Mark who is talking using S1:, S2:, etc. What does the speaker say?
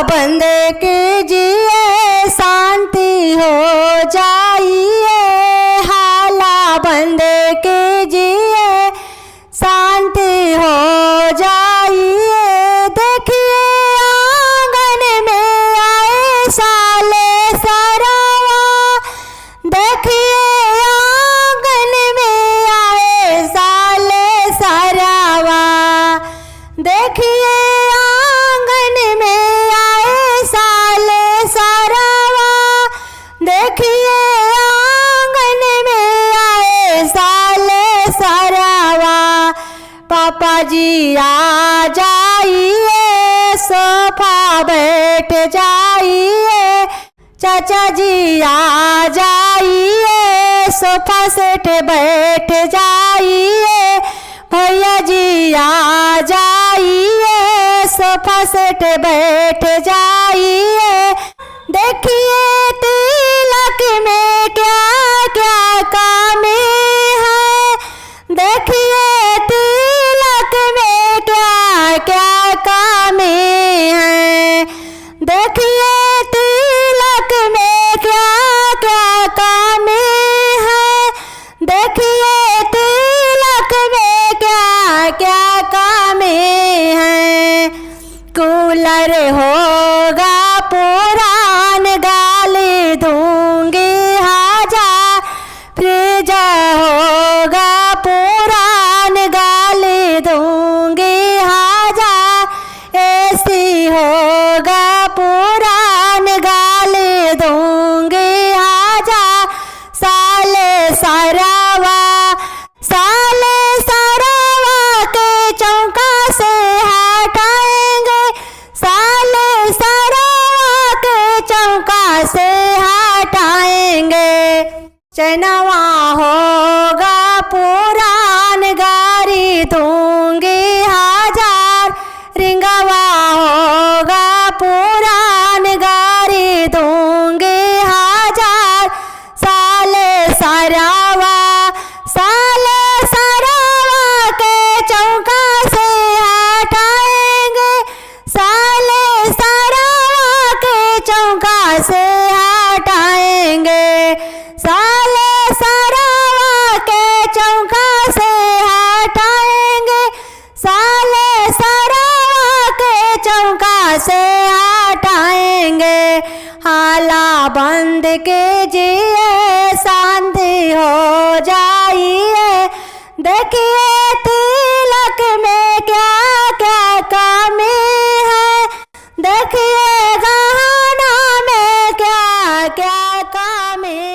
S1: बंद कीजिए शांति हो जाइए, हाला बंद कीजिए शांति हो जाइए। देखिए आंगन में आए साले सरवा, देखिए आंगन में आए साले सरवा, देखिए आंगन में आए साले सरवा, देखिए आंगन में आए साले सरवा। पापा जी आ जाइए सोफा बैठ जाइए, चाचा जी आ जाइए सोफा सेट बैठ जाइए, भैया जी आ जाइए सोफा सेट बैठ जाइए। देखिए तिलक में क्या क्या कामें हैं, देखिए तिलक में क्या क्या कामें हैं, देखिए तिलक में क्या क्या कामें हैं, देखिए तिलक में क्या क्या कामें हैं। कूलर होगा पुरान गाली दूंगी हजार, फ्रिज होगा पुरान गाली दूंगी हजार, एसी होगा पुरान गाली दूंगी हजार। साले सरवा, साले सरवा के चौका से हटाएंगे, साले सरवा के चौका से हटाएंगे। चनवा होगा पुरान गाड़ी दूंगी हजार, रिंगवा होगा पुरान गाड़ी दूंगी हजार। साले सरवा, साले सरवा के चौका से हटाएंगे, साले सरवा के चौका से हटाएंगे, साले सरवा के चौका से हटाएंगे, साले सरवा के चौका से हटाएंगे। हाला बंद कीजिए शांति हो जाइए, देखिए तिलक में क्या क्या कामें हैं, देखिए गहना में क्या क्या कामें